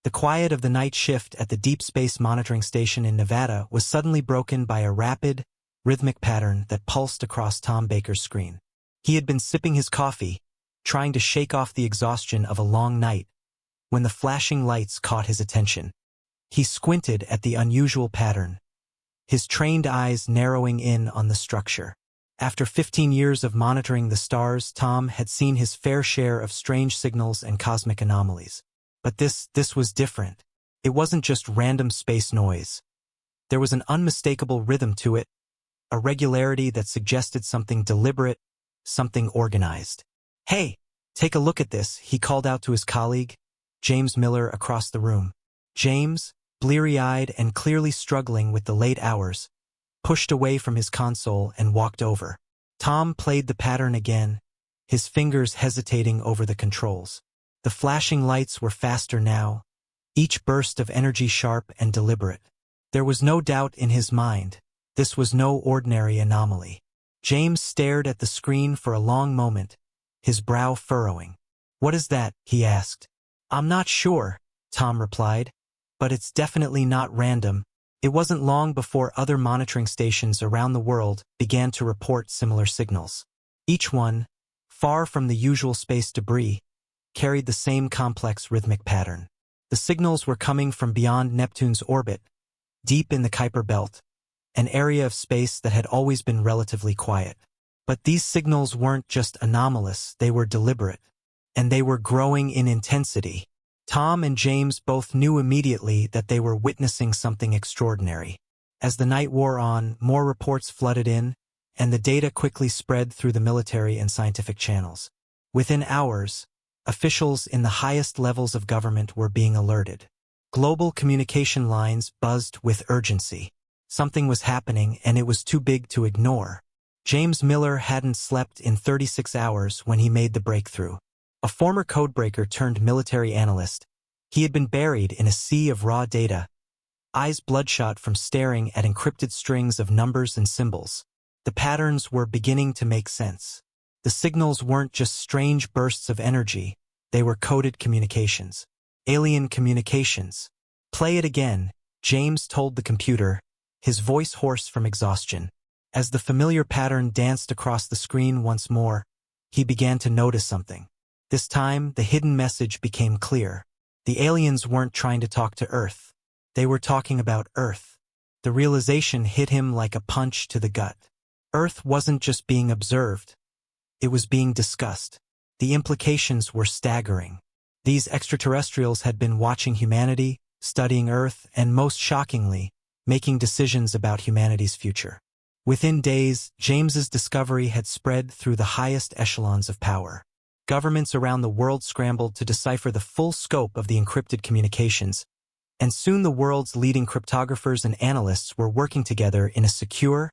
The quiet of the night shift at the Deep Space Monitoring Station in Nevada was suddenly broken by a rapid, rhythmic pattern that pulsed across Tom Baker's screen. He had been sipping his coffee, trying to shake off the exhaustion of a long night, when the flashing lights caught his attention. He squinted at the unusual pattern, his trained eyes narrowing in on the structure. After 15 years of monitoring the stars, Tom had seen his fair share of strange signals and cosmic anomalies. But this was different. It wasn't just random space noise. There was an unmistakable rhythm to it, a regularity that suggested something deliberate, something organized. "Hey, take a look at this," he called out to his colleague, James Miller, across the room. James, bleary-eyed and clearly struggling with the late hours, pushed away from his console and walked over. Tom played the pattern again, his fingers hesitating over the controls. The flashing lights were faster now, each burst of energy sharp and deliberate. There was no doubt in his mind. This was no ordinary anomaly. James stared at the screen for a long moment, his brow furrowing. "What is that?" he asked. "I'm not sure," Tom replied, "but it's definitely not random." It wasn't long before other monitoring stations around the world began to report similar signals. Each one, far from the usual space debris, carried the same complex rhythmic pattern. The signals were coming from beyond Neptune's orbit, deep in the Kuiper Belt, an area of space that had always been relatively quiet. But these signals weren't just anomalous, they were deliberate, and they were growing in intensity. Tom and James both knew immediately that they were witnessing something extraordinary. As the night wore on, more reports flooded in, and the data quickly spread through the military and scientific channels. Within hours, officials in the highest levels of government were being alerted. Global communication lines buzzed with urgency. Something was happening, and it was too big to ignore. James Miller hadn't slept in 36 hours when he made the breakthrough. A former codebreaker turned military analyst, he had been buried in a sea of raw data, eyes bloodshot from staring at encrypted strings of numbers and symbols. The patterns were beginning to make sense. The signals weren't just strange bursts of energy, they were coded communications. Alien communications. "Play it again," James told the computer, his voice hoarse from exhaustion. As the familiar pattern danced across the screen once more, he began to notice something. This time, the hidden message became clear. The aliens weren't trying to talk to Earth. They were talking about Earth. The realization hit him like a punch to the gut. Earth wasn't just being observed. It was being discussed. The implications were staggering. These extraterrestrials had been watching humanity, studying Earth, and most shockingly, making decisions about humanity's future. Within days, James's discovery had spread through the highest echelons of power. Governments around the world scrambled to decipher the full scope of the encrypted communications, and soon the world's leading cryptographers and analysts were working together in a secure,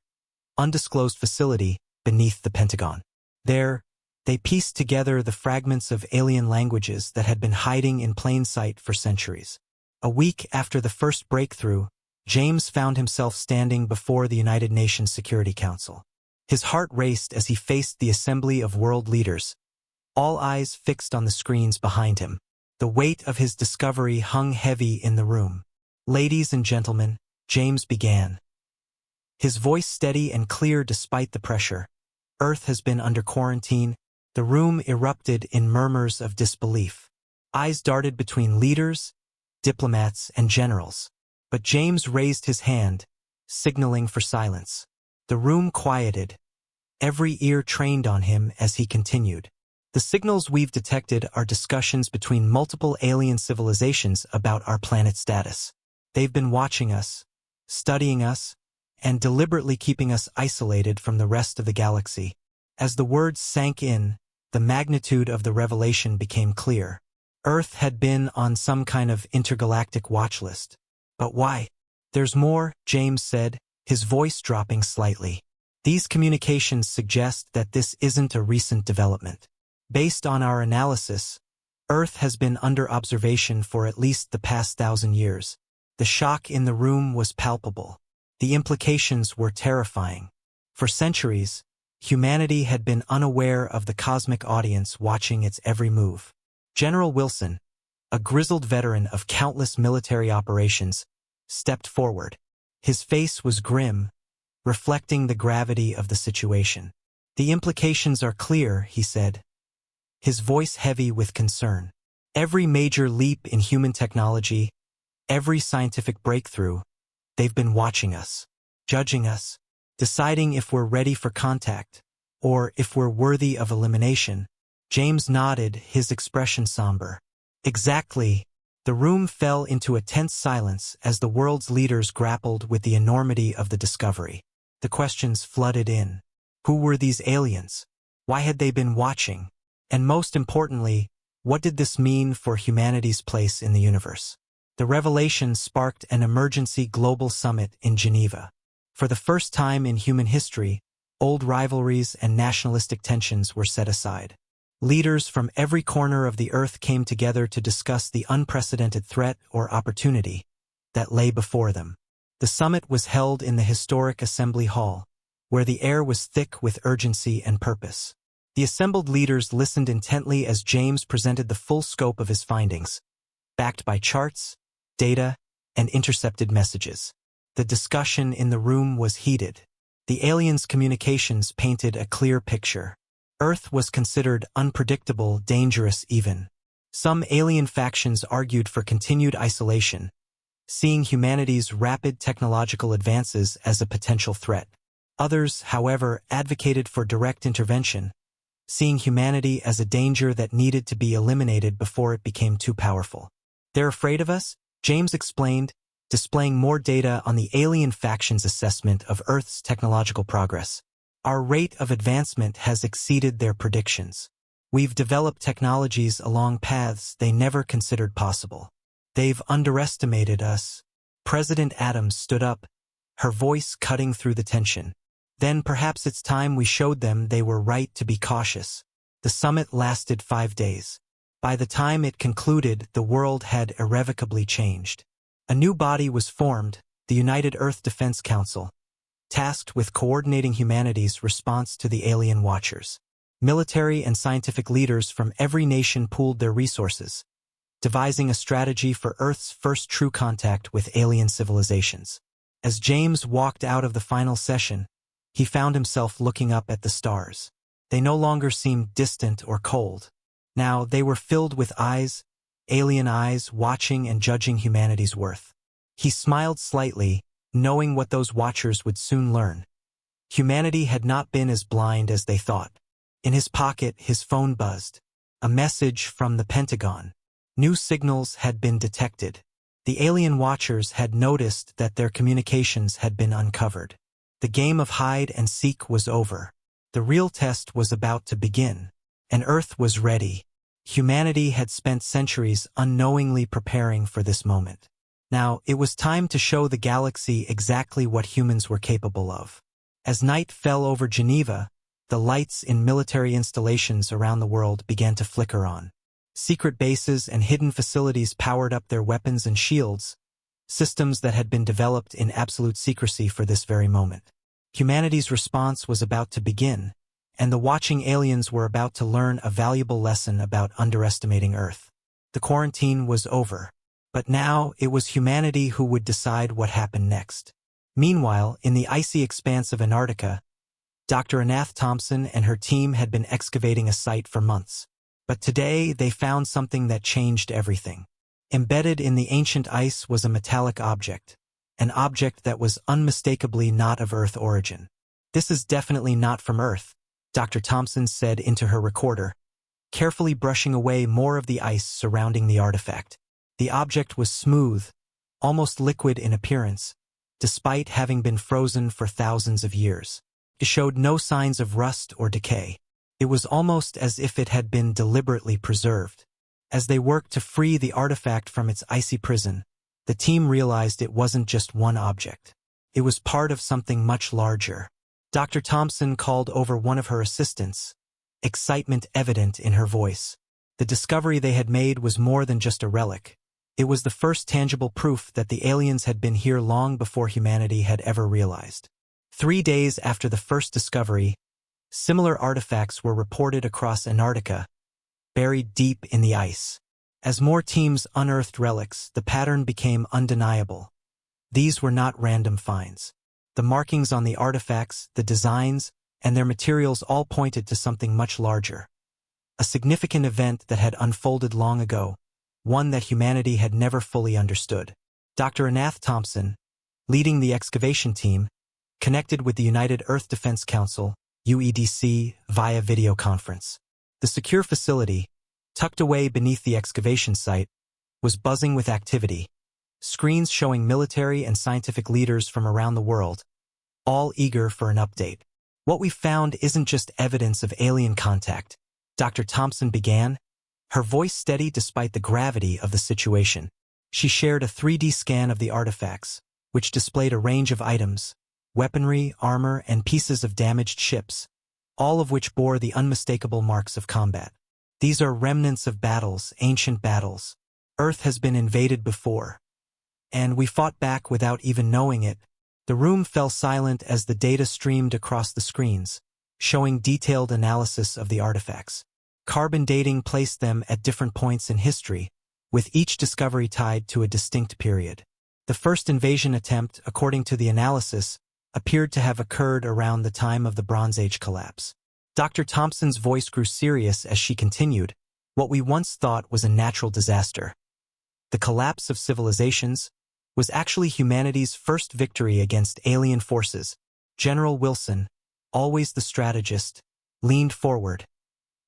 undisclosed facility beneath the Pentagon. There, they pieced together the fragments of alien languages that had been hiding in plain sight for centuries. A week after the first breakthrough, James found himself standing before the United Nations Security Council. His heart raced as he faced the assembly of world leaders, all eyes fixed on the screens behind him. The weight of his discovery hung heavy in the room. "Ladies and gentlemen," James began, his voice steady and clear despite the pressure. "Earth has been under quarantine." The room erupted in murmurs of disbelief. Eyes darted between leaders, diplomats, and generals. But James raised his hand, signaling for silence. The room quieted, every ear trained on him as he continued. "The signals we've detected are discussions between multiple alien civilizations about our planet's status. They've been watching us, studying us, and deliberately keeping us isolated from the rest of the galaxy." As the words sank in, the magnitude of the revelation became clear. Earth had been on some kind of intergalactic watch list. But why? "There's more," James said, his voice dropping slightly. "These communications suggest that this isn't a recent development. Based on our analysis, Earth has been under observation for at least the past 1,000 years. The shock in the room was palpable. The implications were terrifying. For centuries, humanity had been unaware of the cosmic audience watching its every move. General Wilson, a grizzled veteran of countless military operations, stepped forward. His face was grim, reflecting the gravity of the situation. "The implications are clear," he said, his voice heavy with concern. "Every major leap in human technology, every scientific breakthrough, they've been watching us, judging us, deciding if we're ready for contact, or if we're worthy of elimination." James nodded, his expression somber. "Exactly." The room fell into a tense silence as the world's leaders grappled with the enormity of the discovery. The questions flooded in. Who were these aliens? Why had they been watching? And most importantly, what did this mean for humanity's place in the universe? The revelation sparked an emergency global summit in Geneva. For the first time in human history, old rivalries and nationalistic tensions were set aside. Leaders from every corner of the earth came together to discuss the unprecedented threat or opportunity that lay before them. The summit was held in the historic Assembly Hall, where the air was thick with urgency and purpose. The assembled leaders listened intently as James presented the full scope of his findings, backed by charts, data, and intercepted messages. The discussion in the room was heated. The aliens' communications painted a clear picture. Earth was considered unpredictable, dangerous even. Some alien factions argued for continued isolation, seeing humanity's rapid technological advances as a potential threat. Others, however, advocated for direct intervention, seeing humanity as a danger that needed to be eliminated before it became too powerful. "They're afraid of us," James explained, displaying more data on the alien faction's assessment of Earth's technological progress. "Our rate of advancement has exceeded their predictions. We've developed technologies along paths they never considered possible. They've underestimated us." President Adams stood up, her voice cutting through the tension. "Then perhaps it's time we showed them they were right to be cautious." The summit lasted 5 days. By the time it concluded, the world had irrevocably changed. A new body was formed, the United Earth Defense Council, tasked with coordinating humanity's response to the alien watchers. Military and scientific leaders from every nation pooled their resources, devising a strategy for Earth's first true contact with alien civilizations. As James walked out of the final session, he found himself looking up at the stars. They no longer seemed distant or cold. Now they were filled with eyes, alien eyes watching and judging humanity's worth. He smiled slightly, knowing what those watchers would soon learn. Humanity had not been as blind as they thought. In his pocket, his phone buzzed. A message from the Pentagon. New signals had been detected. The alien watchers had noticed that their communications had been uncovered. The game of hide and seek was over. The real test was about to begin, and Earth was ready. Humanity had spent centuries unknowingly preparing for this moment. Now, it was time to show the galaxy exactly what humans were capable of. As night fell over Geneva, the lights in military installations around the world began to flicker on. Secret bases and hidden facilities powered up their weapons and shields, systems that had been developed in absolute secrecy for this very moment. Humanity's response was about to begin, and the watching aliens were about to learn a valuable lesson about underestimating Earth. The quarantine was over. But now it was humanity who would decide what happened next. Meanwhile, in the icy expanse of Antarctica, Dr. Anath Thompson and her team had been excavating a site for months. But today they found something that changed everything. Embedded in the ancient ice was a metallic object, an object that was unmistakably not of Earth origin. "This is definitely not from Earth," Dr. Thompson said into her recorder, carefully brushing away more of the ice surrounding the artifact. The object was smooth, almost liquid in appearance, despite having been frozen for thousands of years. It showed no signs of rust or decay. It was almost as if it had been deliberately preserved. As they worked to free the artifact from its icy prison, the team realized it wasn't just one object. It was part of something much larger. Dr. Thompson called over one of her assistants, excitement evident in her voice. The discovery they had made was more than just a relic. It was the first tangible proof that the aliens had been here long before humanity had ever realized. 3 days after the first discovery, similar artifacts were reported across Antarctica, buried deep in the ice. As more teams unearthed relics, the pattern became undeniable. These were not random finds. The markings on the artifacts, the designs, and their materials all pointed to something much larger. A significant event that had unfolded long ago, one that humanity had never fully understood. Dr. Anath Thompson, leading the excavation team, connected with the United Earth Defense Council, UEDC, via video conference. The secure facility, tucked away beneath the excavation site, was buzzing with activity. Screens showing military and scientific leaders from around the world, all eager for an update. What we found isn't just evidence of alien contact, Dr. Thompson began, her voice steady despite the gravity of the situation. She shared a 3D scan of the artifacts, which displayed a range of items, weaponry, armor, and pieces of damaged ships, all of which bore the unmistakable marks of combat. These are remnants of battles, ancient battles. Earth has been invaded before, and we fought back without even knowing it. The room fell silent as the data streamed across the screens, showing detailed analysis of the artifacts. Carbon dating placed them at different points in history, with each discovery tied to a distinct period. The first invasion attempt, according to the analysis, appeared to have occurred around the time of the Bronze Age collapse. Dr. Thompson's voice grew serious as she continued, what we once thought was a natural disaster. The collapse of civilizations was actually humanity's first victory against alien forces. General Wilson, always the strategist, leaned forward,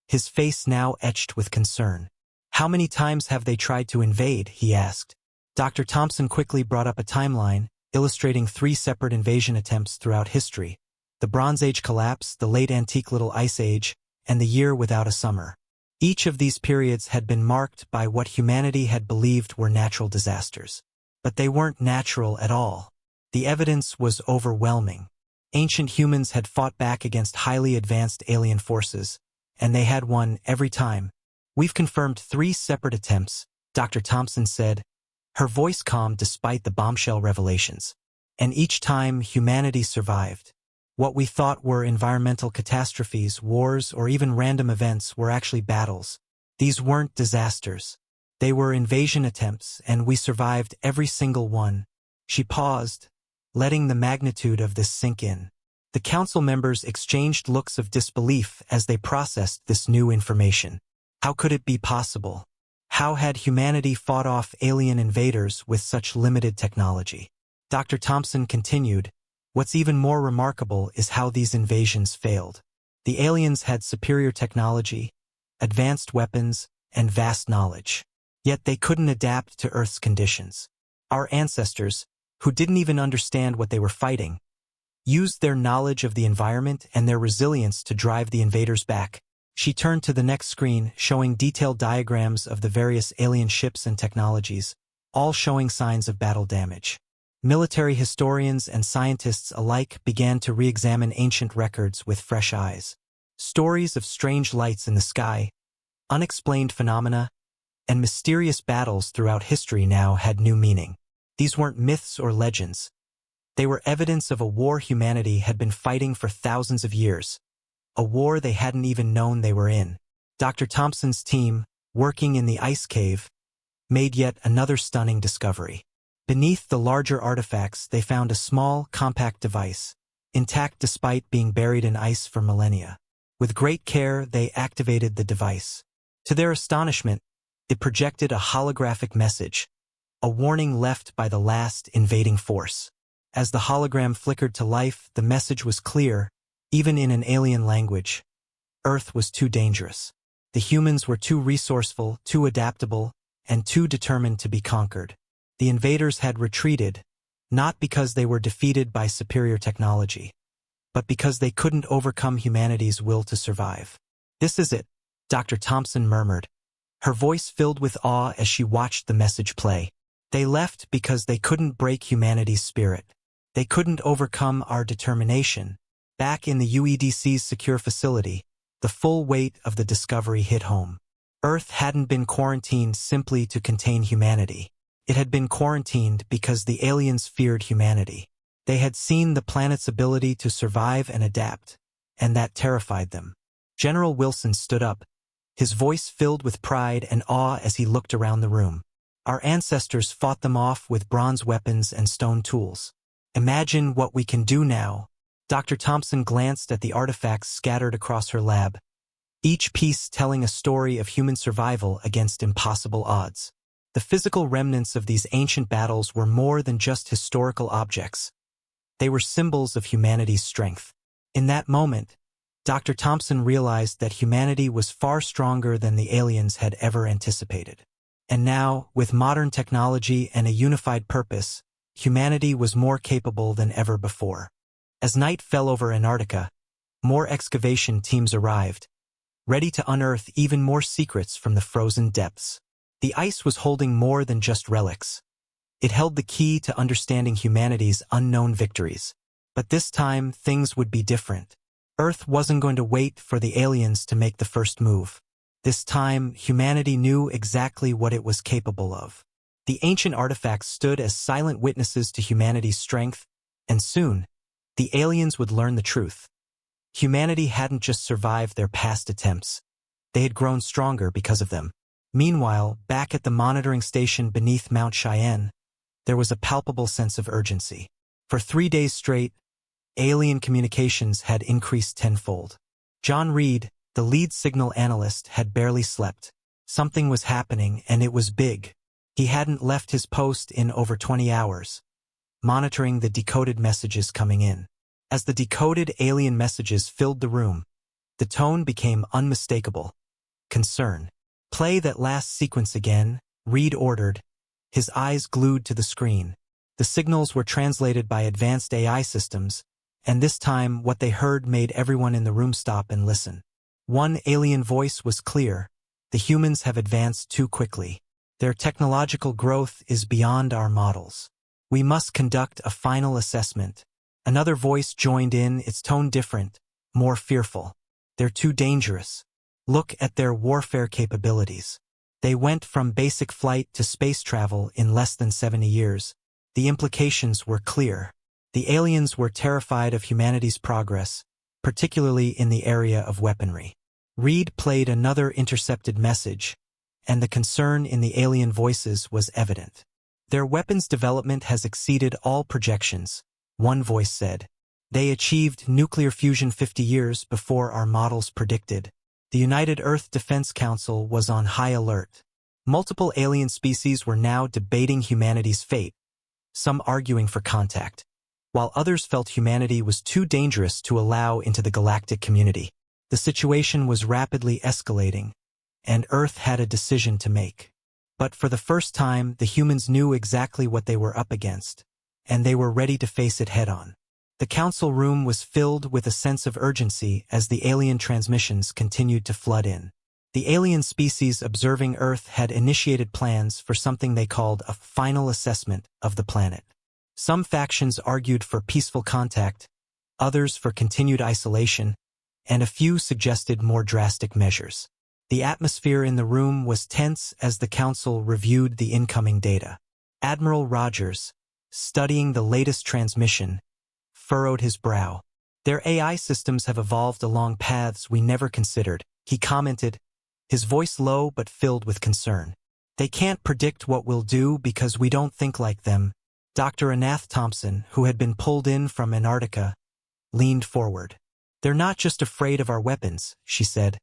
his face now etched with concern. How many times have they tried to invade? He asked. Dr. Thompson quickly brought up a timeline, illustrating 3 separate invasion attempts throughout history: the Bronze Age collapse, the late Antique Little Ice Age, and the year without a summer. Each of these periods had been marked by what humanity had believed were natural disasters. But they weren't natural at all. The evidence was overwhelming. Ancient humans had fought back against highly advanced alien forces, and they had won every time. We've confirmed 3 separate attempts, Dr. Thompson said, her voice calm despite the bombshell revelations. And each time humanity survived. What we thought were environmental catastrophes, wars, or even random events were actually battles. These weren't disasters. They were invasion attempts, and we survived every single one. She paused, letting the magnitude of this sink in. The council members exchanged looks of disbelief as they processed this new information. How could it be possible? How had humanity fought off alien invaders with such limited technology? Dr. Thompson continued, what's even more remarkable is how these invasions failed. The aliens had superior technology, advanced weapons, and vast knowledge. Yet they couldn't adapt to Earth's conditions. Our ancestors, who didn't even understand what they were fighting, used their knowledge of the environment and their resilience to drive the invaders back. She turned to the next screen, showing detailed diagrams of the various alien ships and technologies, all showing signs of battle damage. Military historians and scientists alike began to re-examine ancient records with fresh eyes. Stories of strange lights in the sky, unexplained phenomena, and mysterious battles throughout history now had new meaning. These weren't myths or legends. They were evidence of a war humanity had been fighting for thousands of years, a war they hadn't even known they were in. Dr. Thompson's team, working in the ice cave, made yet another stunning discovery. Beneath the larger artifacts, they found a small, compact device, intact despite being buried in ice for millennia. With great care, they activated the device. To their astonishment, it projected a holographic message, a warning left by the last invading force. As the hologram flickered to life, the message was clear, even in an alien language. Earth was too dangerous. The humans were too resourceful, too adaptable, and too determined to be conquered. The invaders had retreated, not because they were defeated by superior technology, but because they couldn't overcome humanity's will to survive. This is it, Dr. Thompson murmured, her voice filled with awe as she watched the message play. They left because they couldn't break humanity's spirit. They couldn't overcome our determination. Back in the UEDC's secure facility, the full weight of the discovery hit home. Earth hadn't been quarantined simply to contain humanity. It had been quarantined because the aliens feared humanity. They had seen the planet's ability to survive and adapt, and that terrified them. General Wilson stood up, his voice filled with pride and awe as he looked around the room. Our ancestors fought them off with bronze weapons and stone tools. Imagine what we can do now. Dr. Thompson glanced at the artifacts scattered across her lab, each piece telling a story of human survival against impossible odds. The physical remnants of these ancient battles were more than just historical objects. They were symbols of humanity's strength. In that moment, Dr. Thompson realized that humanity was far stronger than the aliens had ever anticipated. And now, with modern technology and a unified purpose, humanity was more capable than ever before. As night fell over Antarctica, more excavation teams arrived, ready to unearth even more secrets from the frozen depths. The ice was holding more than just relics. It held the key to understanding humanity's unknown victories. But this time, things would be different. Earth wasn't going to wait for the aliens to make the first move. This time, humanity knew exactly what it was capable of. The ancient artifacts stood as silent witnesses to humanity's strength, and soon, the aliens would learn the truth. Humanity hadn't just survived their past attempts. They had grown stronger because of them. Meanwhile, back at the monitoring station beneath Mount Cheyenne, there was a palpable sense of urgency. For 3 days straight, alien communications had increased tenfold. John Reed, the lead signal analyst, had barely slept. Something was happening, and it was big. He hadn't left his post in over 20 hours, monitoring the decoded messages coming in. As the decoded alien messages filled the room, the tone became unmistakable. Concern. "Play that last sequence again," Reed ordered, his eyes glued to the screen. The signals were translated by advanced AI systems, and this time what they heard made everyone in the room stop and listen. One alien voice was clear: "The humans have advanced too quickly. Their technological growth is beyond our models. We must conduct a final assessment." Another voice joined in, its tone different, more fearful. "They're too dangerous. Look at their warfare capabilities. They went from basic flight to space travel in less than 70 years. The implications were clear. The aliens were terrified of humanity's progress, particularly in the area of weaponry." Reed played another intercepted message, and the concern in the alien voices was evident. "Their weapons development has exceeded all projections," one voice said. "They achieved nuclear fusion 50 years before our models predicted." The United Earth Defense Council was on high alert. Multiple alien species were now debating humanity's fate, some arguing for contact, while others felt humanity was too dangerous to allow into the galactic community. The situation was rapidly escalating, and Earth had a decision to make. But for the first time, the humans knew exactly what they were up against, and they were ready to face it head-on. The council room was filled with a sense of urgency as the alien transmissions continued to flood in. The alien species observing Earth had initiated plans for something they called a final assessment of the planet. Some factions argued for peaceful contact, others for continued isolation, and a few suggested more drastic measures. The atmosphere in the room was tense as the council reviewed the incoming data. Admiral Rogers, studying the latest transmission, furrowed his brow. "Their AI systems have evolved along paths we never considered," he commented, his voice low but filled with concern. "They can't predict what we'll do because we don't think like them." Dr. Anath Thompson, who had been pulled in from Antarctica, leaned forward. "They're not just afraid of our weapons," she said,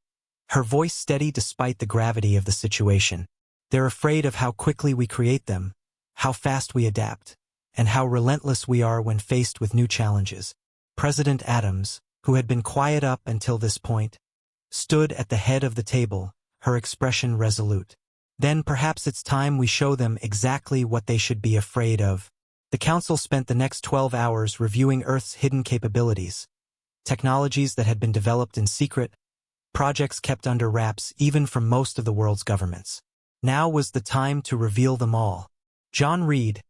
her voice steady despite the gravity of the situation. "They're afraid of how quickly we create them, how fast we adapt, and how relentless we are when faced with new challenges." President Adams, who had been quiet up until this point, stood at the head of the table, her expression resolute. "Then perhaps it's time we show them exactly what they should be afraid of." The council spent the next 12 hours reviewing Earth's hidden capabilities, technologies that had been developed in secret, projects kept under wraps even from most of the world's governments. Now was the time to reveal them all. John Reed,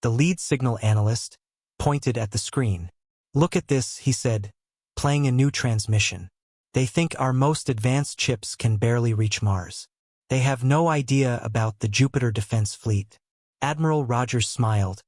the lead signal analyst, pointed at the screen. "Look at this," he said, playing a new transmission. "They think our most advanced chips can barely reach Mars. They have no idea about the Jupiter Defense Fleet." Admiral Rogers smiled,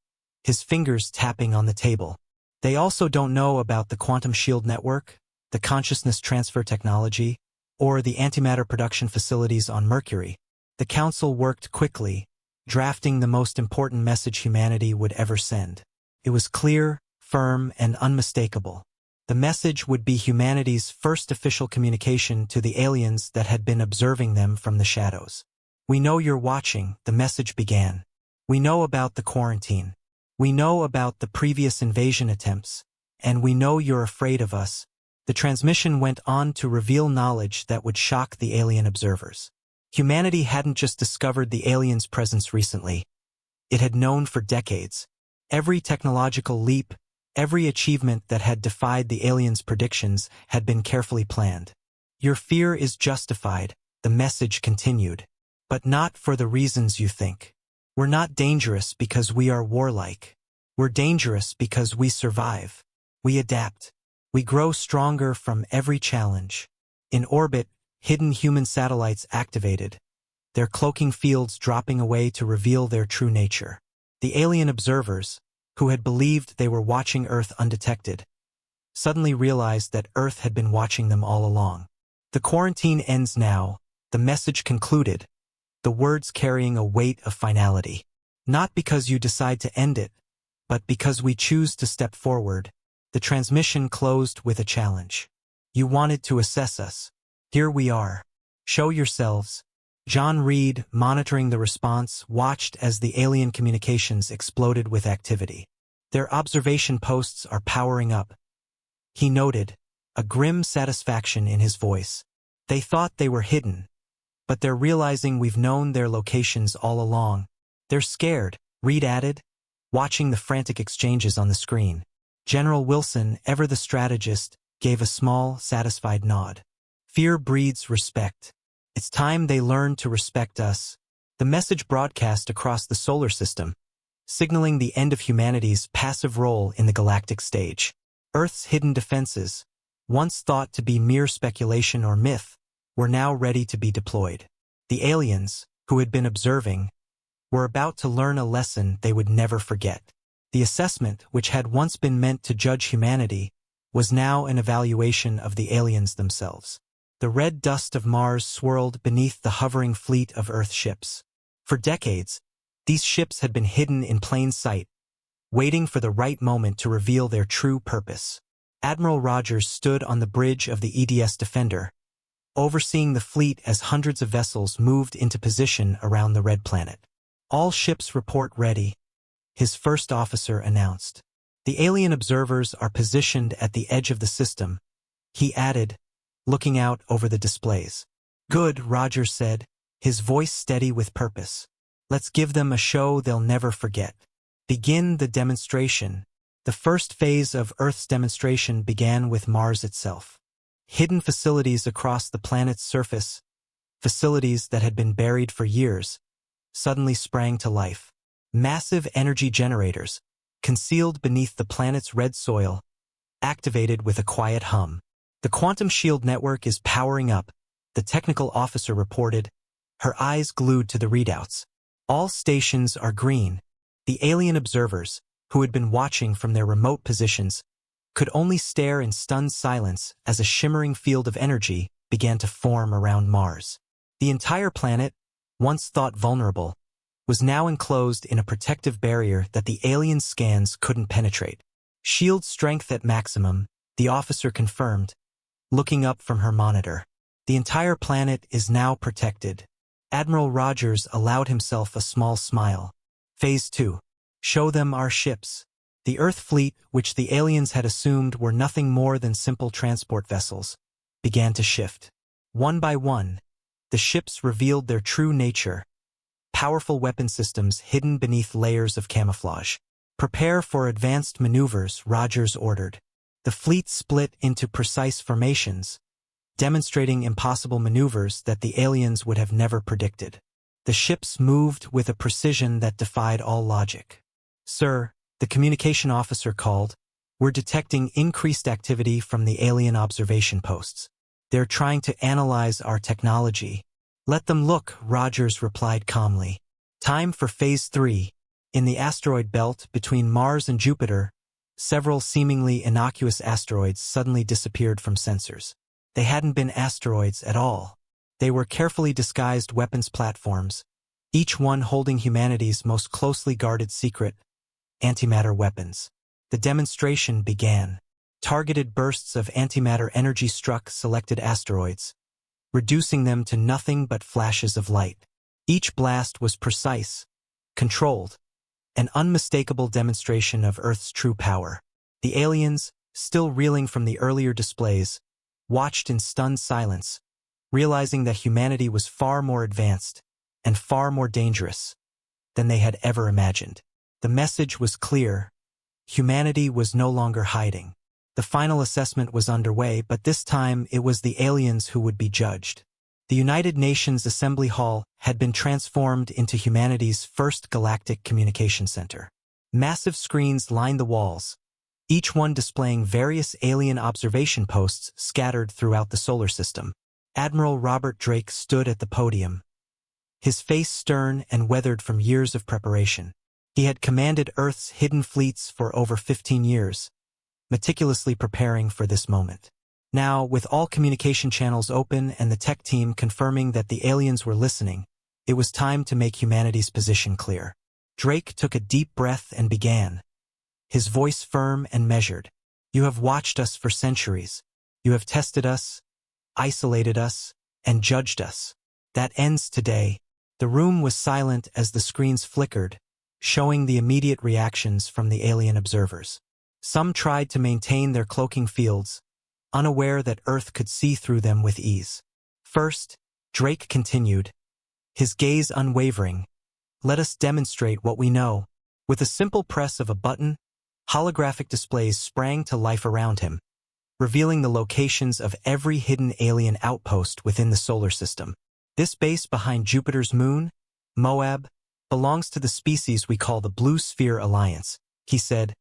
his fingers tapping on the table. "They also don't know about the quantum shield network, the consciousness transfer technology, or the antimatter production facilities on Mercury, the Council worked quickly, drafting the most important message humanity would ever send. It was clear, firm, and unmistakable. The message would be humanity's first official communication to the aliens that had been observing them from the shadows. "We know you're watching," the message began. "We know about the quarantine. We know about the previous invasion attempts, and we know you're afraid of us." The transmission went on to reveal knowledge that would shock the alien observers. Humanity hadn't just discovered the aliens' presence recently. It had known for decades. Every technological leap, every achievement that had defied the aliens' predictions had been carefully planned. "Your fear is justified," the message continued, "but not for the reasons you think. We're not dangerous because we are warlike. We're dangerous because we survive. We adapt. We grow stronger from every challenge." In orbit, hidden human satellites activated, their cloaking fields dropping away to reveal their true nature. The alien observers, who had believed they were watching Earth undetected, suddenly realized that Earth had been watching them all along. "The quarantine ends now," the message concluded, the words carrying a weight of finality. "Not because you decide to end it, but because we choose to step forward." The transmission closed with a challenge. "You wanted to assess us. Here we are. Show yourselves." John Reed, monitoring the response, watched as the alien communications exploded with activity. "Their observation posts are powering up," he noted, a grim satisfaction in his voice. "They thought they were hidden, but they're realizing we've known their locations all along. They're scared," Reed added, watching the frantic exchanges on the screen. General Wilson, ever the strategist, gave a small, satisfied nod. "Fear breeds respect. It's time they learn to respect us." The message broadcast across the solar system, signaling the end of humanity's passive role in the galactic stage. Earth's hidden defenses, once thought to be mere speculation or myth, were now ready to be deployed. The aliens, who had been observing, were about to learn a lesson they would never forget. The assessment, which had once been meant to judge humanity, was now an evaluation of the aliens themselves. The red dust of Mars swirled beneath the hovering fleet of Earth ships. For decades, these ships had been hidden in plain sight, waiting for the right moment to reveal their true purpose. Admiral Rogers stood on the bridge of the EDS Defender, overseeing the fleet as hundreds of vessels moved into position around the Red Planet. "All ships report ready," his first officer announced. "The alien observers are positioned at the edge of the system," he added, looking out over the displays. "Good," Rogers said, his voice steady with purpose. "Let's give them a show they'll never forget." Begin the demonstration. The first phase of Earth's demonstration began with Mars itself. Hidden facilities across the planet's surface, facilities that had been buried for years, suddenly sprang to life. Massive energy generators, concealed beneath the planet's red soil, activated with a quiet hum. "The quantum shield network is powering up," the technical officer reported, her eyes glued to the readouts. "All stations are green." The alien observers, who had been watching from their remote positions, could only stare in stunned silence as a shimmering field of energy began to form around Mars. The entire planet, once thought vulnerable, was now enclosed in a protective barrier that the alien scans couldn't penetrate. "Shield strength at maximum," the officer confirmed, looking up from her monitor. "The entire planet is now protected." Admiral Rogers allowed himself a small smile. Phase 2. Show them our ships. The Earth fleet, which the aliens had assumed were nothing more than simple transport vessels, began to shift. One by one, the ships revealed their true nature. Powerful weapon systems hidden beneath layers of camouflage. "Prepare for advanced maneuvers," Rogers ordered. The fleet split into precise formations, demonstrating impossible maneuvers that the aliens would have never predicted. The ships moved with a precision that defied all logic. "Sir," the communication officer called, "we're detecting increased activity from the alien observation posts. They're trying to analyze our technology." "Let them look," Rogers replied calmly. Time for Phase 3. In the asteroid belt between Mars and Jupiter, several seemingly innocuous asteroids suddenly disappeared from sensors. They hadn't been asteroids at all. They were carefully disguised weapons platforms, each one holding humanity's most closely guarded secret, antimatter weapons. The demonstration began. Targeted bursts of antimatter energy struck selected asteroids, reducing them to nothing but flashes of light. Each blast was precise, controlled, an unmistakable demonstration of Earth's true power. The aliens, still reeling from the earlier displays, watched in stunned silence, realizing that humanity was far more advanced and far more dangerous than they had ever imagined. The message was clear. Humanity was no longer hiding. The final assessment was underway, but this time it was the aliens who would be judged. The United Nations Assembly Hall had been transformed into humanity's first galactic communication center. Massive screens lined the walls, each one displaying various alien observation posts scattered throughout the solar system. Admiral Robert Drake stood at the podium, his face stern and weathered from years of preparation. He had commanded Earth's hidden fleets for over 15 years, meticulously preparing for this moment. Now, with all communication channels open and the tech team confirming that the aliens were listening, it was time to make humanity's position clear. Drake took a deep breath and began, his voice firm and measured. You have watched us for centuries. You have tested us, isolated us, and judged us. That ends today. The room was silent as the screens flickered, showing the immediate reactions from the alien observers. Some tried to maintain their cloaking fields, unaware that Earth could see through them with ease. First, Drake continued, his gaze unwavering. Let us demonstrate what we know. With a simple press of a button, holographic displays sprang to life around him, revealing the locations of every hidden alien outpost within the solar system. This base behind Jupiter's moon, Moab, belongs to the species we call the Blue Sphere Alliance, he said,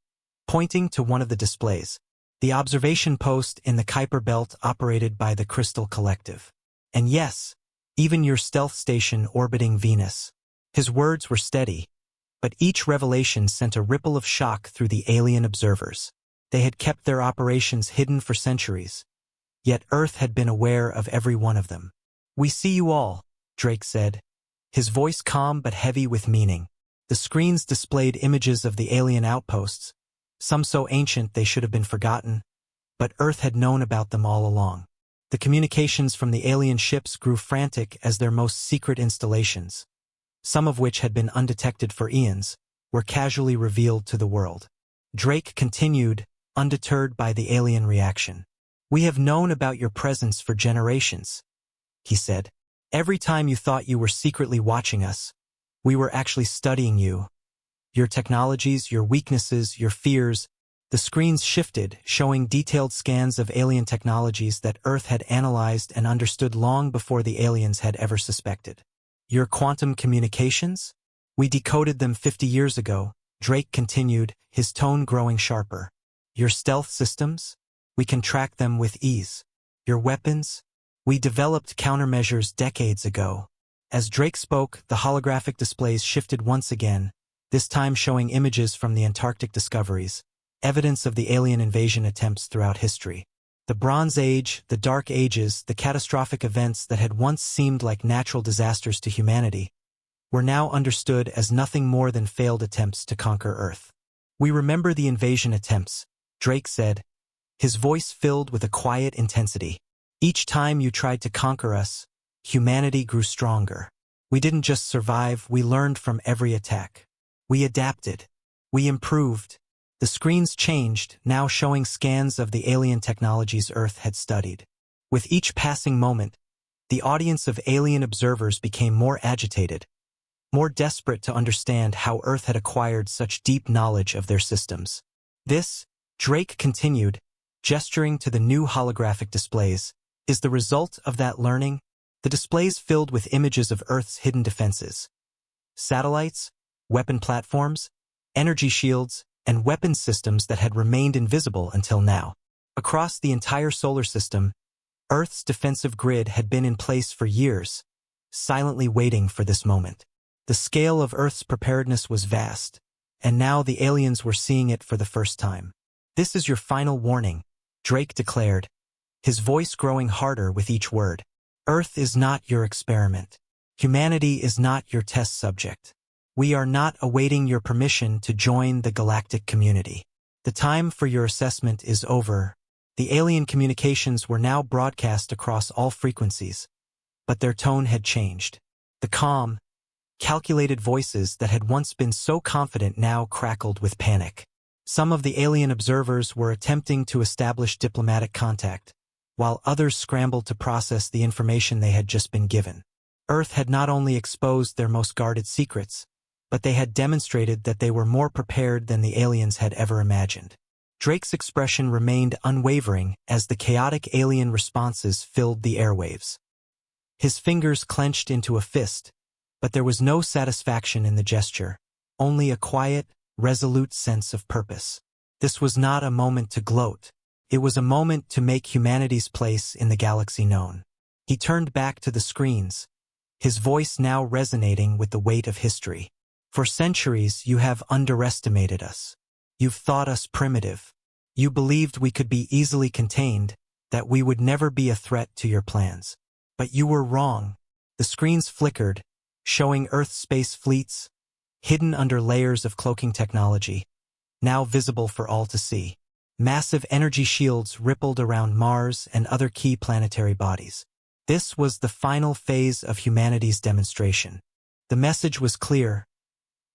pointing to one of the displays. The observation post in the Kuiper Belt operated by the Crystal Collective. And yes, even your stealth station orbiting Venus. His words were steady, but each revelation sent a ripple of shock through the alien observers. They had kept their operations hidden for centuries, yet Earth had been aware of every one of them. We see you all, Drake said, his voice calm but heavy with meaning. The screens displayed images of the alien outposts, some so ancient they should have been forgotten, but Earth had known about them all along. The communications from the alien ships grew frantic as their most secret installations, some of which had been undetected for eons, were casually revealed to the world. Drake continued, undeterred by the alien reaction. We have known about your presence for generations, he said. Every time you thought you were secretly watching us, we were actually studying you. Your technologies, your weaknesses, your fears. The screens shifted, showing detailed scans of alien technologies that Earth had analyzed and understood long before the aliens had ever suspected. Your quantum communications? We decoded them 50 years ago, Drake continued, his tone growing sharper. Your stealth systems? We can track them with ease. Your weapons? We developed countermeasures decades ago. As Drake spoke, the holographic displays shifted once again, this time showing images from the Antarctic discoveries, evidence of the alien invasion attempts throughout history. The Bronze Age, the Dark Ages, the catastrophic events that had once seemed like natural disasters to humanity, were now understood as nothing more than failed attempts to conquer Earth. We remember the invasion attempts, Drake said, his voice filled with a quiet intensity. Each time you tried to conquer us, humanity grew stronger. We didn't just survive, we learned from every attack. We adapted. We improved. The screens changed, now showing scans of the alien technologies Earth had studied. With each passing moment, the audience of alien observers became more agitated, more desperate to understand how Earth had acquired such deep knowledge of their systems. This, Drake continued, gesturing to the new holographic displays, is the result of that learning. The displays filled with images of Earth's hidden defenses. Satellites, weapon platforms, energy shields, and weapon systems that had remained invisible until now. Across the entire solar system, Earth's defensive grid had been in place for years, silently waiting for this moment. The scale of Earth's preparedness was vast, and now the aliens were seeing it for the first time. This is your final warning, Drake declared, his voice growing harder with each word. Earth is not your experiment. Humanity is not your test subject. We are not awaiting your permission to join the galactic community. The time for your assessment is over. The alien communications were now broadcast across all frequencies, but their tone had changed. The calm, calculated voices that had once been so confident now crackled with panic. Some of the alien observers were attempting to establish diplomatic contact, while others scrambled to process the information they had just been given. Earth had not only exposed their most guarded secrets, but they had demonstrated that they were more prepared than the aliens had ever imagined. Drake's expression remained unwavering as the chaotic alien responses filled the airwaves. His fingers clenched into a fist, but there was no satisfaction in the gesture, only a quiet, resolute sense of purpose. This was not a moment to gloat. It was a moment to make humanity's place in the galaxy known. He turned back to the screens, his voice now resonating with the weight of history. For centuries, you have underestimated us. You've thought us primitive. You believed we could be easily contained, that we would never be a threat to your plans. But you were wrong. The screens flickered, showing Earth space fleets, hidden under layers of cloaking technology, now visible for all to see. Massive energy shields rippled around Mars and other key planetary bodies. This was the final phase of humanity's demonstration. The message was clear.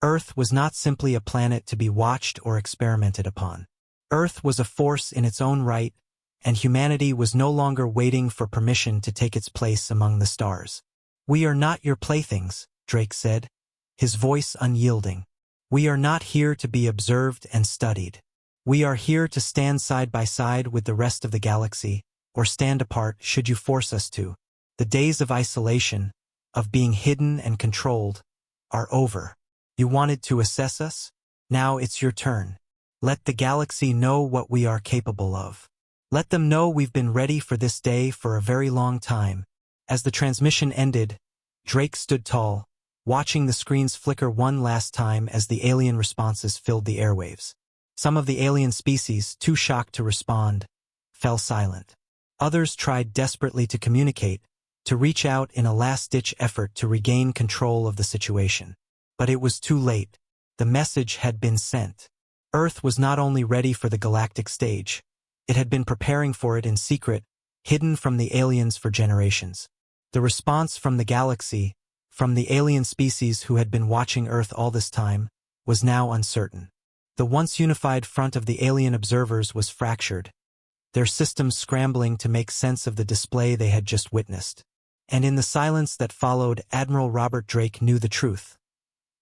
Earth was not simply a planet to be watched or experimented upon. Earth was a force in its own right, and humanity was no longer waiting for permission to take its place among the stars. "We are not your playthings," Drake said, his voice unyielding. "We are not here to be observed and studied. We are here to stand side by side with the rest of the galaxy, or stand apart should you force us to. The days of isolation, of being hidden and controlled, are over. You wanted to assess us? Now it's your turn. Let the galaxy know what we are capable of. Let them know we've been ready for this day for a very long time." As the transmission ended, Drake stood tall, watching the screens flicker one last time as the alien responses filled the airwaves. Some of the alien species, too shocked to respond, fell silent. Others tried desperately to communicate, to reach out in a last-ditch effort to regain control of the situation. But it was too late. The message had been sent. Earth was not only ready for the galactic stage, it had been preparing for it in secret, hidden from the aliens for generations. The response from the galaxy, from the alien species who had been watching Earth all this time, was now uncertain. The once unified front of the alien observers was fractured, their systems scrambling to make sense of the display they had just witnessed. And in the silence that followed, Admiral Robert Drake knew the truth.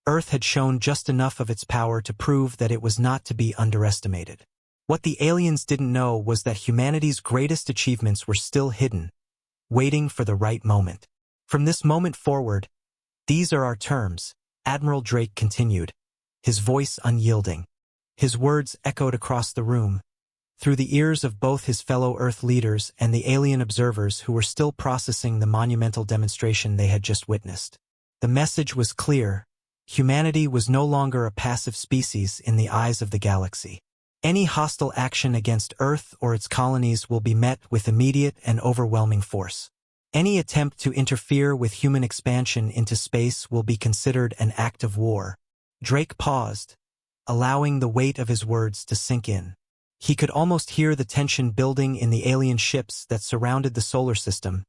Earth had shown just enough of its power to prove that it was not to be underestimated. What the aliens didn't know was that humanity's greatest achievements were still hidden, waiting for the right moment. "From this moment forward, these are our terms," Admiral Drake continued, his voice unyielding. His words echoed across the room, through the ears of both his fellow Earth leaders and the alien observers who were still processing the monumental demonstration they had just witnessed. The message was clear. Humanity was no longer a passive species in the eyes of the galaxy. Any hostile action against Earth or its colonies will be met with immediate and overwhelming force. Any attempt to interfere with human expansion into space will be considered an act of war. Drake paused, allowing the weight of his words to sink in. He could almost hear the tension building in the alien ships that surrounded the solar system,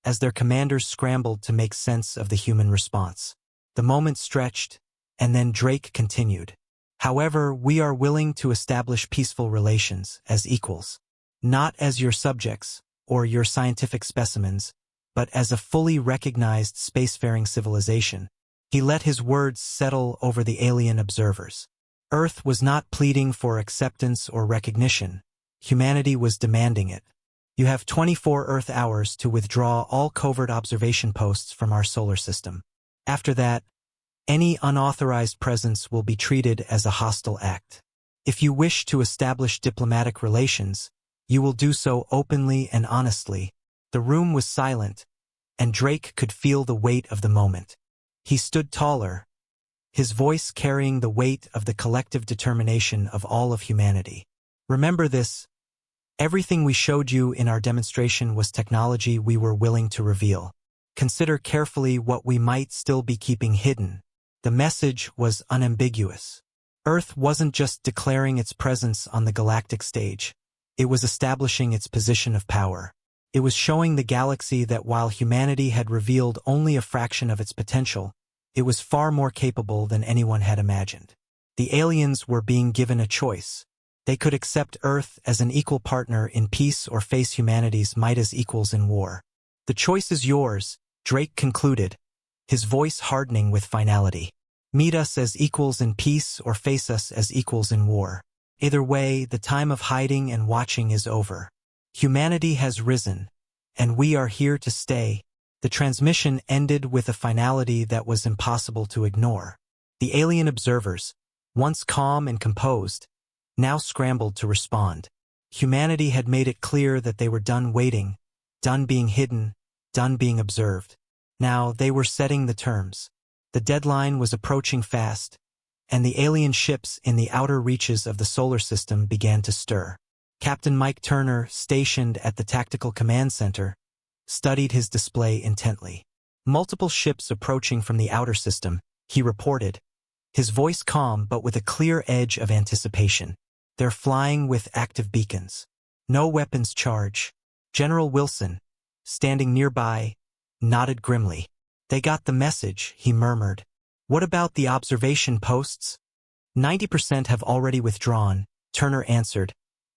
as their commanders scrambled to make sense of the human response. The moment stretched, and then Drake continued. "However, we are willing to establish peaceful relations as equals, not as your subjects or your scientific specimens, but as a fully recognized spacefaring civilization." He let his words settle over the alien observers. Earth was not pleading for acceptance or recognition. Humanity was demanding it. "You have 24 Earth hours to withdraw all covert observation posts from our solar system. After that, any unauthorized presence will be treated as a hostile act. If you wish to establish diplomatic relations, you will do so openly and honestly." The room was silent, and Drake could feel the weight of the moment. He stood taller, his voice carrying the weight of the collective determination of all of humanity. "Remember this, Everything we showed you in our demonstration was technology we were willing to reveal. Consider carefully what we might still be keeping hidden. The message was unambiguous. Earth wasn't just declaring its presence on the galactic stage. It was establishing its position of power. It was showing the galaxy that while humanity had revealed only a fraction of its potential, it was far more capable than anyone had imagined. The aliens were being given a choice. They could accept Earth as an equal partner in peace or face humanity's might as equals in war. The choice is yours, Drake concluded, his voice hardening with finality. Meet us as equals in peace or face us as equals in war. Either way, the time of hiding and watching is over. Humanity has risen, and we are here to stay. The transmission ended with a finality that was impossible to ignore. The alien observers, once calm and composed, now scrambled to respond. Humanity had made it clear that they were done waiting, done being hidden, done being observed. Now they were setting the terms. The deadline was approaching fast, and the alien ships in the outer reaches of the solar system began to stir. Captain Mike Turner, stationed at the Tactical Command Center, studied his display intently. Multiple ships approaching from the outer system, he reported, his voice calm but with a clear edge of anticipation. They're flying with active beacons. No weapons charge. General Wilson, standing nearby, nodded grimly. They got the message, he murmured. What about the observation posts? 90% have already withdrawn, Turner answered,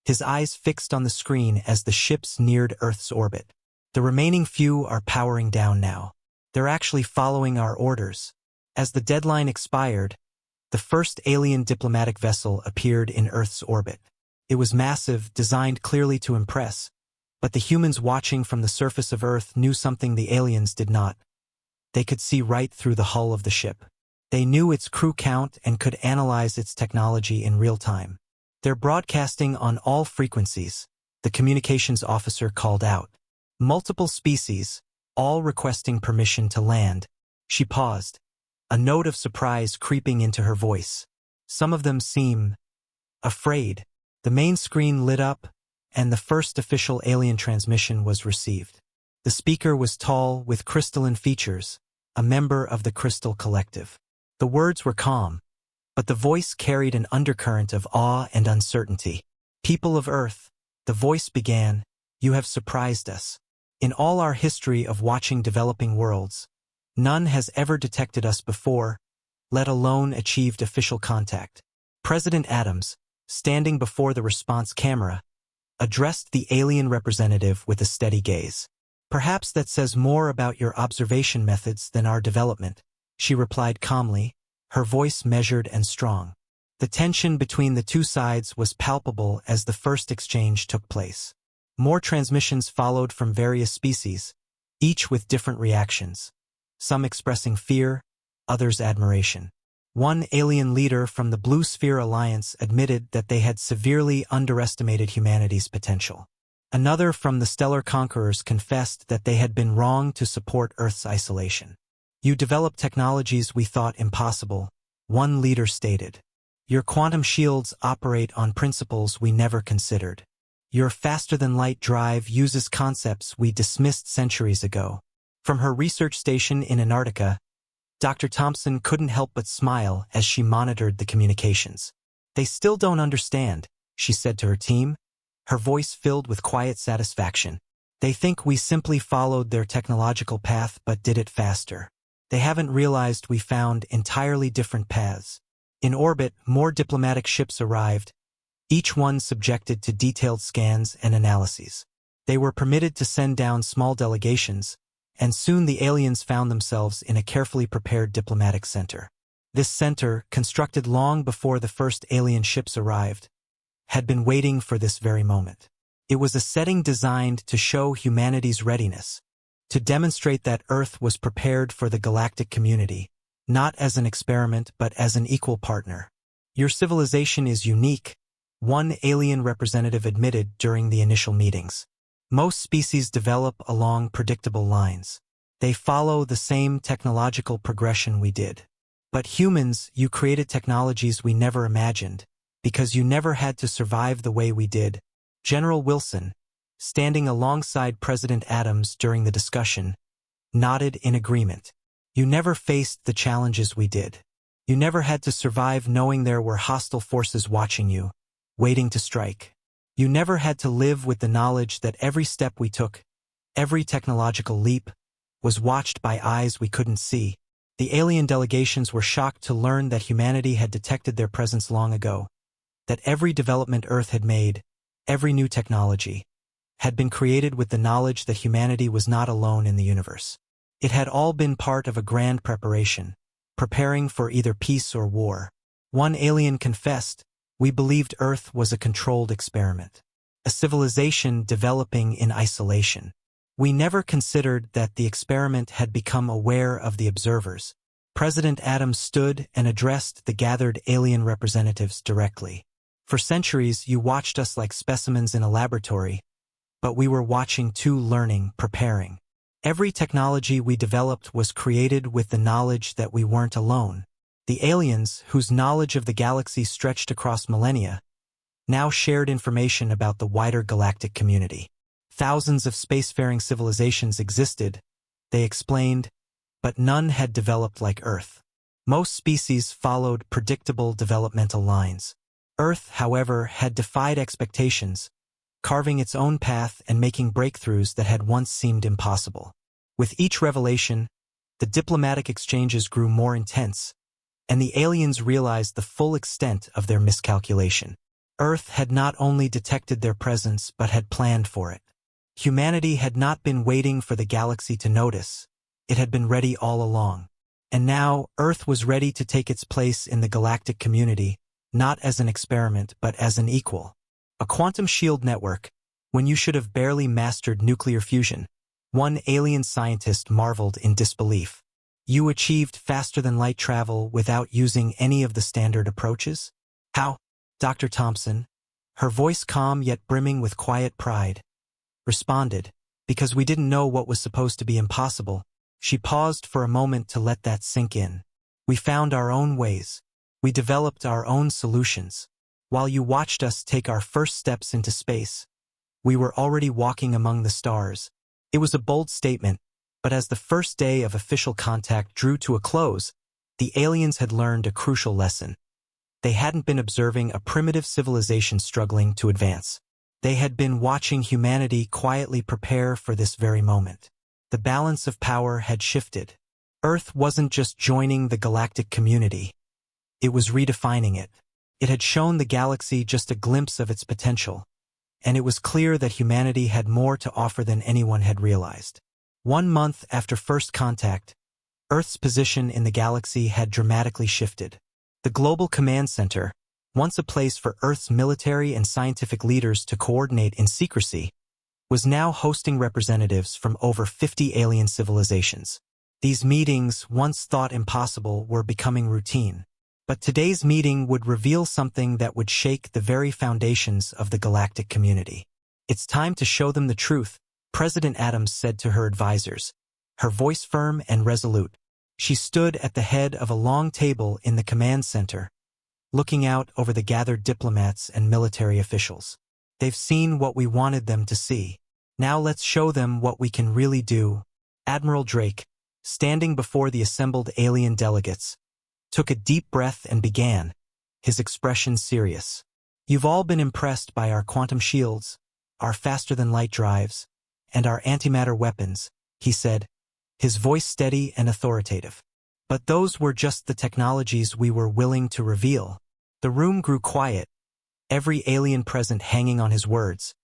his eyes fixed on the screen as the ships neared Earth's orbit. The remaining few are powering down now. They're actually following our orders. As the deadline expired, the first alien diplomatic vessel appeared in Earth's orbit. It was massive, designed clearly to impress, but the humans watching from the surface of Earth knew something the aliens did not. They could see right through the hull of the ship. They knew its crew count and could analyze its technology in real time. They're broadcasting on all frequencies, the communications officer called out. Multiple species, all requesting permission to land. She paused, a note of surprise creeping into her voice. Some of them seem afraid. The main screen lit up, and the first official alien transmission was received. The speaker was tall, with crystalline features, a member of the Crystal Collective. The words were calm, but the voice carried an undercurrent of awe and uncertainty. People of Earth, the voice began, you have surprised us. In all our history of watching developing worlds, none has ever detected us before, let alone achieved official contact. President Adams, standing before the response camera, addressed the alien representative with a steady gaze. Perhaps that says more about your observation methods than our development, she replied calmly, her voice measured and strong. The tension between the two sides was palpable as the first exchange took place. More transmissions followed from various species, each with different reactions, some expressing fear, others admiration. One alien leader from the Blue Sphere Alliance admitted that they had severely underestimated humanity's potential. Another from the Stellar Conquerors confessed that they had been wrong to support Earth's isolation. You developed technologies we thought impossible, one leader stated. Your quantum shields operate on principles we never considered. Your faster-than-light drive uses concepts we dismissed centuries ago. From her research station in Antarctica, Dr. Thompson couldn't help but smile as she monitored the communications. They still don't understand, she said to her team, her voice filled with quiet satisfaction. They think we simply followed their technological path but did it faster. They haven't realized we found entirely different paths. In orbit, more diplomatic ships arrived, each one subjected to detailed scans and analyses. They were permitted to send down small delegations, and soon the aliens found themselves in a carefully prepared diplomatic center. This center, constructed long before the first alien ships arrived, had been waiting for this very moment. It was a setting designed to show humanity's readiness, to demonstrate that Earth was prepared for the galactic community, not as an experiment but as an equal partner. Your civilization is unique, one alien representative admitted during the initial meetings. Most species develop along predictable lines. They follow the same technological progression we did. But humans, you created technologies we never imagined, because you never had to survive the way we did, General Wilson, standing alongside President Adams during the discussion, nodded in agreement. You never faced the challenges we did. You never had to survive knowing there were hostile forces watching you, waiting to strike. You never had to live with the knowledge that every step we took, every technological leap, was watched by eyes we couldn't see. The alien delegations were shocked to learn that humanity had detected their presence long ago, that every development Earth had made, every new technology, had been created with the knowledge that humanity was not alone in the universe. It had all been part of a grand preparation, preparing for either peace or war. One alien confessed, "We believed Earth was a controlled experiment, a civilization developing in isolation. We never considered that the experiment had become aware of the observers." President Adams stood and addressed the gathered alien representatives directly. "For centuries, you watched us like specimens in a laboratory, but we were watching too, learning, preparing. Every technology we developed was created with the knowledge that we weren't alone." The aliens, whose knowledge of the galaxy stretched across millennia, now shared information about the wider galactic community. Thousands of spacefaring civilizations existed, they explained, but none had developed like Earth. Most species followed predictable developmental lines. Earth, however, had defied expectations, carving its own path and making breakthroughs that had once seemed impossible. With each revelation, the diplomatic exchanges grew more intense, and the aliens realized the full extent of their miscalculation. Earth had not only detected their presence but had planned for it. Humanity had not been waiting for the galaxy to notice, it had been ready all along. And now, Earth was ready to take its place in the galactic community, not as an experiment but as an equal. A quantum shield network, when you should have barely mastered nuclear fusion. One alien scientist marveled in disbelief. You achieved faster-than-light travel without using any of the standard approaches? How? Dr. Thompson, her voice calm yet brimming with quiet pride, responded, "Because we didn't know what was supposed to be impossible." She paused for a moment to let that sink in. "We found our own ways. We developed our own solutions. While you watched us take our first steps into space, we were already walking among the stars." It was a bold statement, but as the first day of official contact drew to a close, the aliens had learned a crucial lesson. They hadn't been observing a primitive civilization struggling to advance. They had been watching humanity quietly prepare for this very moment. The balance of power had shifted. Earth wasn't just joining the galactic community. It was redefining it. It had shown the galaxy just a glimpse of its potential, and it was clear that humanity had more to offer than anyone had realized. 1 month after first contact, Earth's position in the galaxy had dramatically shifted. The Global Command Center, once a place for Earth's military and scientific leaders to coordinate in secrecy, was now hosting representatives from over 50 alien civilizations. These meetings, once thought impossible, were becoming routine. But today's meeting would reveal something that would shake the very foundations of the galactic community. "It's time to show them the truth," President Adams said to her advisors, her voice firm and resolute. She stood at the head of a long table in the command center, looking out over the gathered diplomats and military officials. "They've seen what we wanted them to see. Now let's show them what we can really do." Admiral Drake, standing before the assembled alien delegates, took a deep breath and began, his expression serious. "You've all been impressed by our quantum shields, our faster-than-light drives, and our antimatter weapons," he said, his voice steady and authoritative. "But those were just the technologies we were willing to reveal." The room grew quiet, every alien present hanging on his words,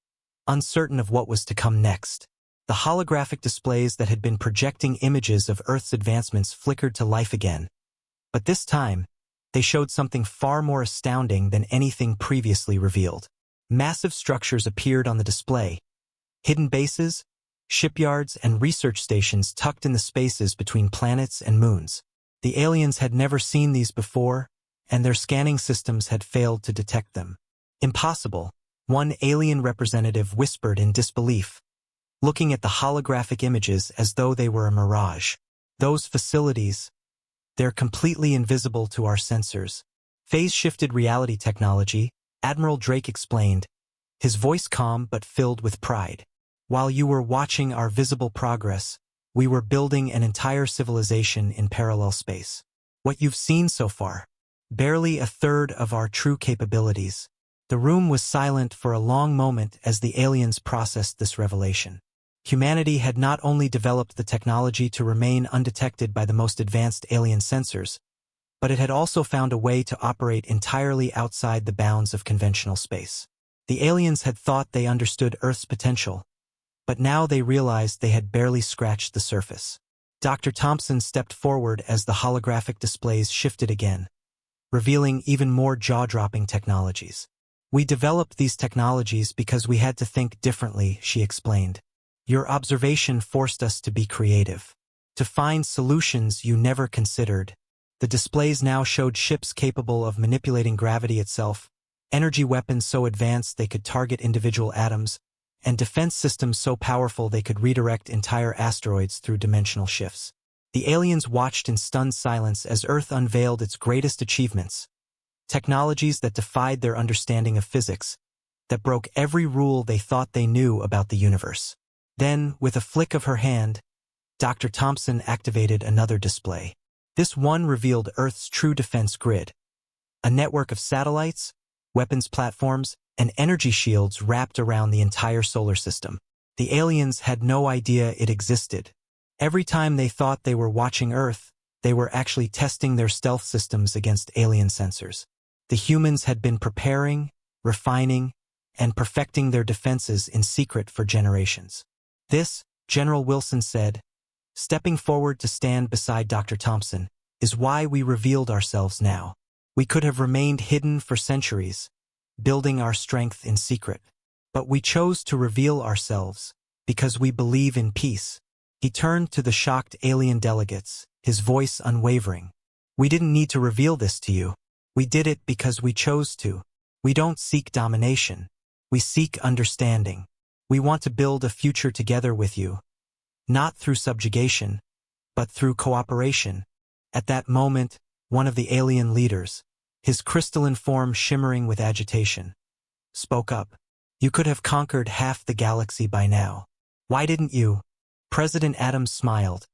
uncertain of what was to come next. The holographic displays that had been projecting images of Earth's advancements flickered to life again. But this time, they showed something far more astounding than anything previously revealed. Massive structures appeared on the display, hidden bases, shipyards, and research stations tucked in the spaces between planets and moons. The aliens had never seen these before, and their scanning systems had failed to detect them. "Impossible," one alien representative whispered in disbelief, looking at the holographic images as though they were a mirage. "Those facilities, they're completely invisible to our sensors." Phase-shifted reality technology, Admiral Drake explained, his voice calm but filled with pride. While you were watching our visible progress, we were building an entire civilization in parallel space. What you've seen so far, barely a third of our true capabilities. The room was silent for a long moment as the aliens processed this revelation. Humanity had not only developed the technology to remain undetected by the most advanced alien sensors, but it had also found a way to operate entirely outside the bounds of conventional space. The aliens had thought they understood Earth's potential, but now they realized they had barely scratched the surface. Dr. Thompson stepped forward as the holographic displays shifted again, revealing even more jaw-dropping technologies. We developed these technologies because we had to think differently, she explained. Your observation forced us to be creative, to find solutions you never considered. The displays now showed ships capable of manipulating gravity itself, energy weapons so advanced they could target individual atoms, and defense systems so powerful they could redirect entire asteroids through dimensional shifts. The aliens watched in stunned silence as Earth unveiled its greatest achievements, technologies that defied their understanding of physics, that broke every rule they thought they knew about the universe. Then, with a flick of her hand, Dr. Thompson activated another display. This one revealed Earth's true defense grid, a network of satellites, weapons platforms, and energy shields wrapped around the entire solar system. The aliens had no idea it existed. Every time they thought they were watching Earth, they were actually testing their stealth systems against alien sensors. The humans had been preparing, refining, and perfecting their defenses in secret for generations. This, General Wilson said, stepping forward to stand beside Dr. Thompson, is why we revealed ourselves now. We could have remained hidden for centuries, building our strength in secret. But we chose to reveal ourselves because we believe in peace. He turned to the shocked alien delegates, his voice unwavering. We didn't need to reveal this to you. We did it because we chose to. We don't seek domination. We seek understanding. We want to build a future together with you, not through subjugation, but through cooperation. At that moment, one of the alien leaders, his crystalline form shimmering with agitation, spoke up. You could have conquered half the galaxy by now. Why didn't you? President Adams smiled,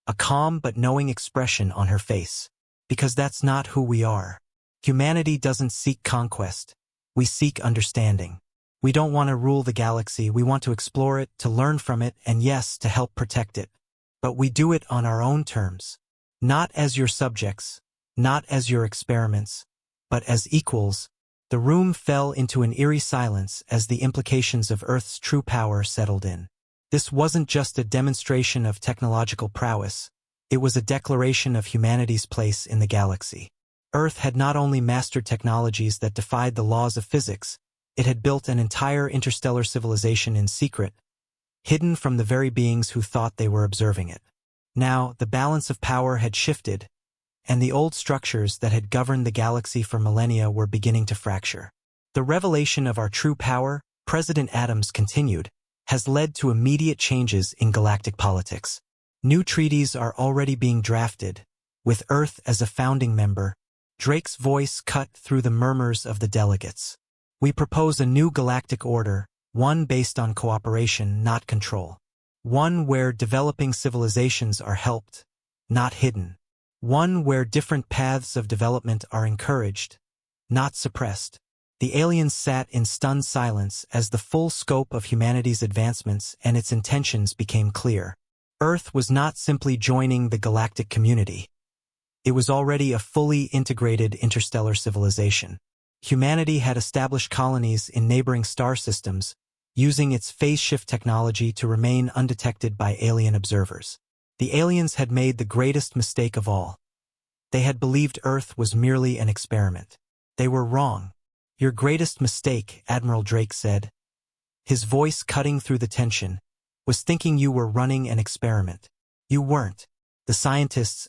a calm but knowing expression on her face. Because that's not who we are. Humanity doesn't seek conquest. We seek understanding. We don't want to rule the galaxy, we want to explore it, to learn from it, and yes, to help protect it. But we do it on our own terms. Not as your subjects, not as your experiments, but as equals. The room fell into an eerie silence as the implications of Earth's true power settled in. This wasn't just a demonstration of technological prowess, it was a declaration of humanity's place in the galaxy. Earth had not only mastered technologies that defied the laws of physics, it had built an entire interstellar civilization in secret, hidden from the very beings who thought they were observing it. Now, the balance of power had shifted, and the old structures that had governed the galaxy for millennia were beginning to fracture. The revelation of our true power, President Adams continued, has led to immediate changes in galactic politics. New treaties are already being drafted, with Earth as a founding member. Drake's voice cut through the murmurs of the delegates. We propose a new galactic order, one based on cooperation, not control. One where developing civilizations are helped, not hidden. One where different paths of development are encouraged, not suppressed. The aliens sat in stunned silence as the full scope of humanity's advancements and its intentions became clear. Earth was not simply joining the galactic community. It was already a fully integrated interstellar civilization. Humanity had established colonies in neighboring star systems, using its phase shift technology to remain undetected by alien observers. The aliens had made the greatest mistake of all. They had believed Earth was merely an experiment. They were wrong. Your greatest mistake, Admiral Drake said, his voice cutting through the tension, was thinking you were running an experiment. You weren't. The scientists,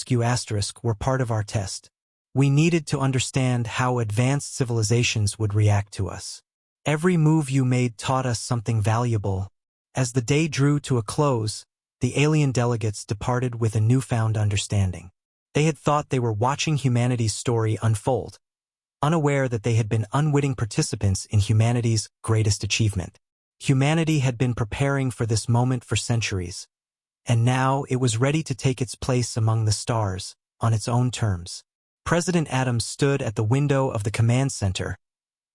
*U*, were part of our test. We needed to understand how advanced civilizations would react to us. Every move you made taught us something valuable. As the day drew to a close, the alien delegates departed with a newfound understanding. They had thought they were watching humanity's story unfold, unaware that they had been unwitting participants in humanity's greatest achievement. Humanity had been preparing for this moment for centuries, and now it was ready to take its place among the stars, on its own terms. President Adams stood at the window of the command center,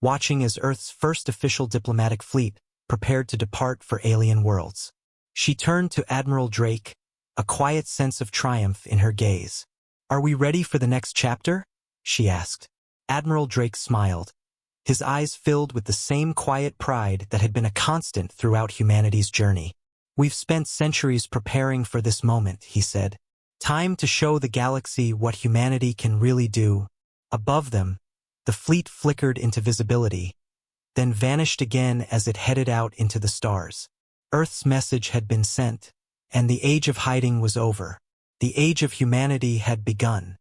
watching as Earth's first official diplomatic fleet prepared to depart for alien worlds. She turned to Admiral Drake, a quiet sense of triumph in her gaze. "Are we ready for the next chapter?" she asked. Admiral Drake smiled, his eyes filled with the same quiet pride that had been a constant throughout humanity's journey. "We've spent centuries preparing for this moment," he said. "Time to show the galaxy what humanity can really do." Above them, the fleet flickered into visibility, then vanished again as it headed out into the stars. Earth's message had been sent, and the age of hiding was over. The age of humanity had begun.